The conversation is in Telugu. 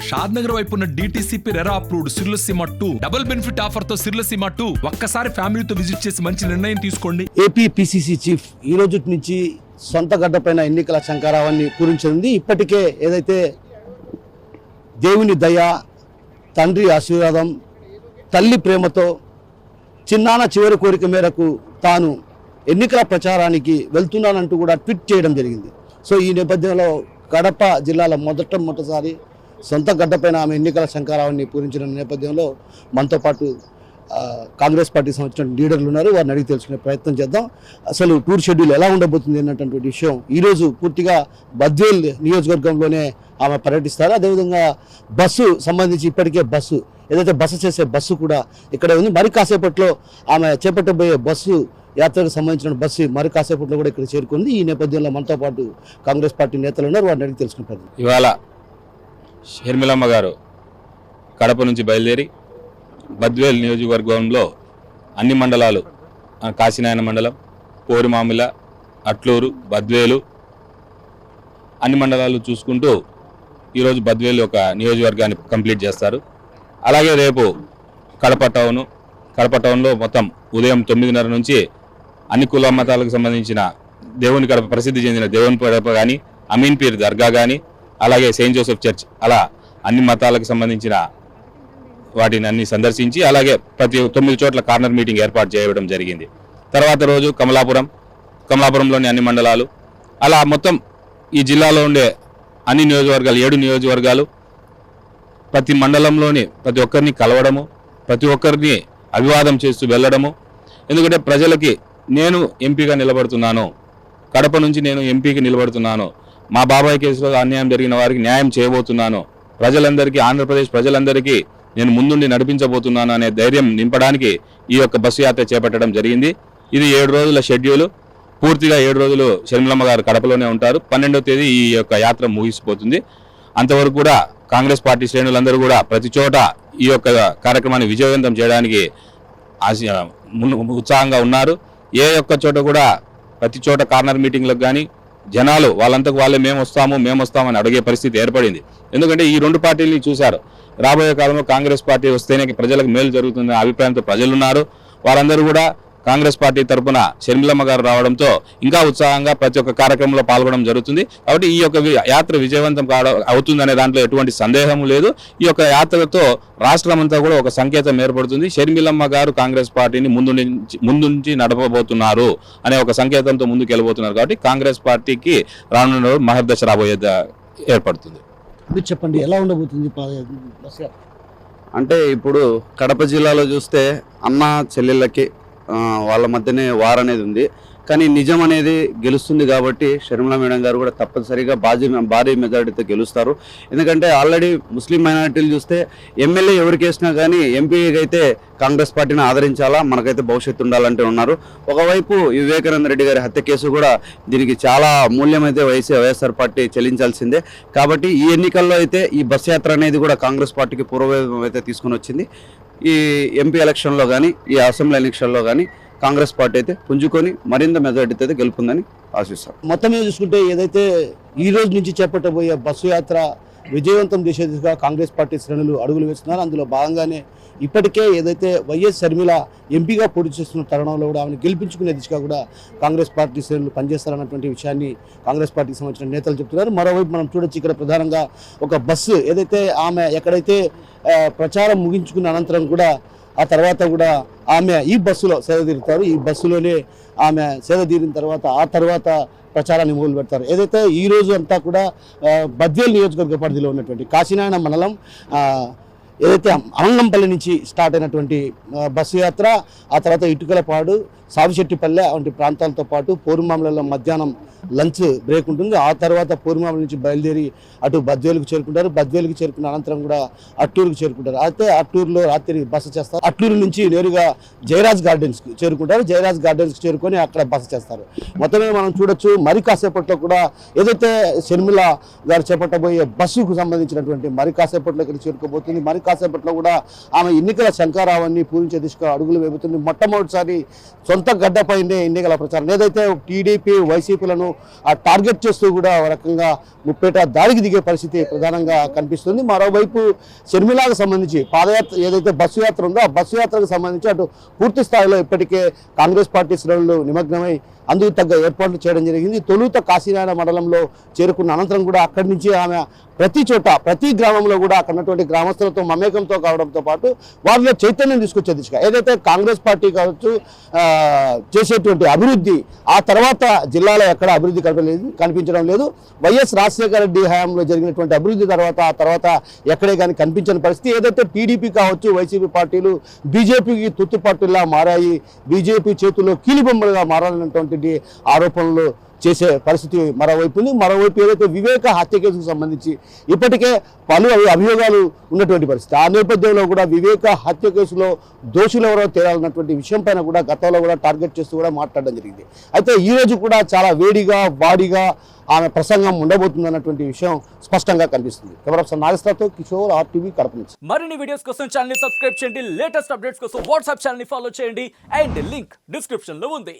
షాద్ నగర్ వైపు ఉన్న DTCP RERA approved సిర్లసీమ 2 double benefit offer తో సిర్లసీమ 2 ఒక్కసారి ఫ్యామిలీతో విజిట్ చేసి మంచి నిర్ణయం తీసుకోండి. ఏపీ పిసిసి చీఫ్ ఈ రోజు నుంచి సొంత గడ్డపైన ఎన్నికల శంఖారావాన్ని పూరించింది. ఇప్పటికే ఏదైతే దేవుని దయ, తండ్రి ఆశీర్వాదం, తల్లి ప్రేమతో చిన్నాన్న చివరి కోరిక మేరకు తాను ఎన్నికల ప్రచారానికి వెళ్తున్నానంటూ కూడా ట్వీట్ చేయడం జరిగింది. సో ఈ నేపథ్యంలో కడప జిల్లాలో మొదటిసారి సొంత గడ్డపైన ఆమె ఎన్నికల శంఖారావాన్ని పూరించిన నేపథ్యంలో మనతో పాటు కాంగ్రెస్ పార్టీకి సంబంధించిన లీడర్లు ఉన్నారు. వారిని అడిగి తెలుసుకునే ప్రయత్నం చేద్దాం. అసలు టూర్ షెడ్యూల్ ఎలా ఉండబోతుంది అన్నటువంటి విషయం ఈరోజు పూర్తిగా బద్వేల్ నియోజకవర్గంలోనే ఆమె పర్యటిస్తారు. అదేవిధంగా బస్సు సంబంధించి ఇప్పటికే బస్సు ఏదైతే బస చేసే బస్సు కూడా ఇక్కడే ఉంది. మరి కాసేపట్లో ఆమె చేపట్టబోయే బస్సు యాత్రకు సంబంధించిన బస్సు మరి కాసేపట్లో కూడా ఇక్కడ చేరుకుంది. ఈ నేపథ్యంలో మనతో పాటు కాంగ్రెస్ పార్టీ నేతలు ఉన్నారు. వారిని అడిగి తెలుసుకునే ప్రయత్నం. ఇవాళ షర్మిలమ్మ గారు కడప నుంచి బయలుదేరి బద్వేల్ నియోజకవర్గంలో అన్ని మండలాలు, కాశీనాయన మండలం, పోరుమామిల, అట్లూరు, బద్వేలు అన్ని మండలాలు చూసుకుంటూ ఈరోజు బద్వేలు ఒక నియోజకవర్గాన్ని కంప్లీట్ చేస్తారు. అలాగే రేపు కడప టౌన్లో మొత్తం ఉదయం 9:30 నుంచి అన్ని కుల మతాలకు సంబంధించిన దేవుని కడప ప్రసిద్ధి చెందిన దేవుని కడప కానీ, అమీన్ పీర్ దర్గా కానీ, అలాగే సెయింట్ జోసెఫ్ చర్చ్, అలా అన్ని మతాలకు సంబంధించిన వాటిని అన్ని సందర్శించి అలాగే ప్రతి 9 చోట్ల కార్నర్ మీటింగ్ ఏర్పాటు చేయడం జరిగింది. తర్వాత రోజు కమలాపురంలోని అన్ని మండలాలు, అలా మొత్తం ఈ జిల్లాలో ఉండే అన్ని నియోజకవర్గాలు 7 నియోజకవర్గాలు ప్రతి మండలంలోని ప్రతి ఒక్కరిని కలవడము, ప్రతి ఒక్కరిని అభివాదం చేస్తూ వెళ్ళడము. ఎందుకంటే ప్రజలకి నేను ఎంపీగా నిలబడుతున్నాను, కడప నుంచి నేను ఎంపీకి నిలబడుతున్నాను, మా బాబాయ్ కేసులో అన్యాయం జరిగిన వారికి న్యాయం చేయబోతున్నాను, ప్రజలందరికీ, ఆంధ్రప్రదేశ్ ప్రజలందరికీ నేను ముందుండి నడిపించబోతున్నాను అనే ధైర్యం నింపడానికి ఈ యొక్క బస్సు యాత్ర చేపట్టడం జరిగింది. ఇది 7 రోజుల షెడ్యూల్. పూర్తిగా 7 రోజులు షర్మిలమ్మ గారు కడపలోనే ఉంటారు. 12వ తేదీ ఈ యొక్క యాత్ర ముగిసిపోతుంది. అంతవరకు కూడా కాంగ్రెస్ పార్టీ శ్రేణులందరూ కూడా ప్రతి చోట ఈ యొక్క కార్యక్రమాన్ని విజయవంతం చేయడానికి ఉత్సాహంగా ఉన్నారు. ఏ ఒక్క చోట కూడా ప్రతి చోట కార్నర్ మీటింగ్లకు కానీ జనాలు వాళ్ళంతకు వాళ్ళే మేము వస్తామని అడిగే పరిస్థితి ఏర్పడింది. ఎందుకంటే ఈ 2 పార్టీలని చూశారు. రాబోయే కాలంలో కాంగ్రెస్ పార్టీ వస్తేనే ప్రజలకు మేలు జరుగుతుందనే అభిప్రాయంతో ప్రజలున్నారు. వారందరూ కూడా కాంగ్రెస్ పార్టీ తరఫున షర్మిలమ్మ గారు రావడంతో ఇంకా ఉత్సాహంగా ప్రతి ఒక్క కార్యక్రమంలో పాల్గొనడం జరుగుతుంది. కాబట్టి ఈ యొక్క యాత్ర విజయవంతం అవుతుందనే దాంట్లో ఎటువంటి సందేహం లేదు. ఈ యొక్క యాత్రతో రాష్ట్రమంతా కూడా ఒక సంకేతం ఏర్పడుతుంది. షర్మిలమ్మ గారు కాంగ్రెస్ పార్టీని ముందుంచి నడపబోతున్నారు అనే ఒక సంకేతంతో ముందుకు వెళ్ళబోతున్నారు. కాబట్టి కాంగ్రెస్ పార్టీకి రానున్న మహర్దశ రాబోయే ఏర్పడుతుంది. మీరు చెప్పండి, ఎలా ఉండబోతుంది? అంటే ఇప్పుడు కడప జిల్లాలో చూస్తే అన్న చెల్లెళ్ళకి వాళ్ళ మధ్యనే వార్ అనేది ఉంది. కానీ నిజం అనేది గెలుస్తుంది కాబట్టి షర్మిలా మేడం గారు కూడా తప్పనిసరిగా భారీ మెజారిటీతో గెలుస్తారు. ఎందుకంటే ఆల్రెడీ ముస్లిం మైనారిటీలు చూస్తే ఎమ్మెల్యే ఎవరికి వేసినా కానీ ఎంపీకి అయితే కాంగ్రెస్ పార్టీని ఆదరించాలా, మనకైతే భవిష్యత్తు ఉండాలంటే ఉన్నారు. ఒకవైపు వివేకానంద రెడ్డి గారి హత్య కేసు కూడా దీనికి చాలా మూల్యం అయితే వైఎస్ఆర్ పార్టీ చెల్లించాల్సిందే. కాబట్టి ఈ ఎన్నికల్లో అయితే ఈ బస్ యాత్ర అనేది కూడా కాంగ్రెస్ పార్టీకి పూర్వవేగం అయితే తీసుకుని వచ్చింది. ఈ ఎంపీ ఎలక్షన్లో కానీ ఈ అసెంబ్లీ ఎలక్షన్లో కానీ కాంగ్రెస్ పార్టీ అయితే పుంజుకొని మరింత మెజారిటీతో అయితే గెలుపుందని ఆశిస్తారు. మొత్తం మీద చూసుకుంటే ఏదైతే ఈ రోజు నుంచి చేపట్టబోయే బస్సు యాత్ర విజయవంతం చేసే దిశగా కాంగ్రెస్ పార్టీ శ్రేణులు అడుగులు వేస్తున్నారు. అందులో భాగంగానే ఇప్పటికే ఏదైతే వైఎస్ షర్మిల ఎంపీగా పోటీ చేస్తున్న తరుణంలో కూడా ఆమెను గెలిపించుకునే దిశగా కూడా కాంగ్రెస్ పార్టీ శ్రేణులు పనిచేస్తారన్నటువంటి విషయాన్ని కాంగ్రెస్ పార్టీకి సంబంధించిన నేతలు చెప్తున్నారు. మరోవైపు మనం చూడొచ్చు, ఇక్కడ ప్రధానంగా ఒక బస్సు ఏదైతే ఆమె ఎక్కడైతే ప్రచారం ముగించుకున్న అనంతరం కూడా ఆ తర్వాత కూడా ఆమె ఈ బస్సులో సేద తీరుతారు. ఈ బస్సులోనే ఆమె సేద తీరిన తర్వాత ఆ తర్వాత ప్రచారాన్ని మొదలు పెడతారు. ఏదైతే ఈ రోజు అంతా కూడా బద్వేల్ నియోజకవర్గ పరిధిలో ఉన్నటువంటి కాశీనాయన మండలం ఏదైతే అమంగంపల్లి నుంచి స్టార్ట్ అయినటువంటి బస్సు యాత్ర, ఆ తర్వాత ఇటుకలపాడు, సావిశెట్టిపల్లె వంటి ప్రాంతాలతో పాటు పోరుమామిలలో మధ్యాహ్నం లంచ్ బ్రేక్ ఉంటుంది. ఆ తర్వాత పోరుమామిల నుంచి బయలుదేరి అటు బద్వేలుకు చేరుకుంటారు. బద్వేలుకు చేరుకున్న అనంతరం కూడా అట్టూరుకు చేరుకుంటారు. అయితే అట్టూరులో రాత్రి బస చేస్తారు. అట్టూరు నుంచి నేరుగా జయరాజ్ గార్డెన్స్కి చేరుకుంటారు. జయరాజ్ గార్డెన్స్కి చేరుకొని అక్కడ బస చేస్తారు. మొత్తమే మనం చూడొచ్చు, మరి కాసేపట్లో కూడా ఏదైతే షర్మిల గారు చేపట్టబోయే బస్సుకు సంబంధించినటువంటి మరి కాసేపట్లో ఇక్కడ చేరుకోబోతుంది. మరి కాసేపట్లో కూడా ఆమె ఎన్నికల శంఖారావాన్ని పూరించే దిశగా అడుగులు వేపుతుంది. మొట్టమొదటిసారి సొంత గడ్డపైనే ఎన్నికల ప్రచారం ఏదైతే టీడీపీ వైసీపీలను టార్గెట్ చేస్తూ కూడా ఒక రకంగా ముప్పేట దాడికి దిగే పరిస్థితి ప్రధానంగా కనిపిస్తుంది. మరోవైపు షర్మిలాకు సంబంధించి పాదయాత్ర ఏదైతే బస్సు యాత్ర ఉందో ఆ బస్సు యాత్రకు సంబంధించి అటు పూర్తి స్థాయిలో ఇప్పటికే కాంగ్రెస్ పార్టీ శ్రేణులు నిమగ్నమై అందుకు తగ్గ ఏర్పాట్లు చేయడం జరిగింది. తొలుత కాశీనారాయణ మండలంలో చేరుకున్న అనంతరం కూడా అక్కడి నుంచి ఆమె ప్రతి చోట ప్రతి గ్రామంలో కూడా అక్కడ ఉన్నటువంటి గ్రామస్తులతో మమేకంతో కావడంతో పాటు వారిలో చైతన్యం తీసుకొచ్చే దిశగా ఏదైతే కాంగ్రెస్ పార్టీ కావచ్చు చేసేటువంటి అభివృద్ధి ఆ తర్వాత జిల్లాలో ఎక్కడ అభివృద్ధి కనిపించడం లేదు. వైఎస్ రాజశేఖర రెడ్డి హయాంలో జరిగినటువంటి అభివృద్ధి ఆ తర్వాత ఎక్కడే కానీ కనిపించని పరిస్థితి. ఏదైతే టీడీపీ కావచ్చు వైసీపీ పార్టీలు బీజేపీకి తొత్తు పార్టీలా మారాయి, బీజేపీ చేతుల్లో కీలుబొమ్మలుగా మారాలన్నటువంటి ఆరోపణలు చేసే పరిస్థితి మరోవైపు ఏదైతే వివేక హత్య కేసుకు సంబంధించి ఇప్పటికే పలు అభియోగాలు ఉన్నటువంటి పరిస్థితి. ఆ నేపథ్యంలో కూడా వివేక హత్య కేసులో దోషులు ఎవరో తేలాలన్నటువంటి విషయం పైన కూడా గతంలో కూడా టార్గెట్ చేస్తూ కూడా మాట్లాడడం జరిగింది. అయితే ఈ రోజు కూడా చాలా వేడిగా వాడిగా ఆమె ప్రసంగం ఉండబోతుందన్నటువంటి విషయం స్పష్టంగా కనిపిస్తుంది. కెమెరా పర్సన్ నాగేశ్వరతో కిషోర్, RTV, కడప నుంచి. మరిన్ని వీడియోస్ కోసం ఛానల్ ని సబ్స్క్రైబ్ చేయండి, లేటెస్ట్ అప్డేట్స్ కోసం వాట్సాప్ ఛానల్ ని ఫాలో చేయండి అండ్ లింక్ డిస్క్రిప్షన్ లో ఉంది.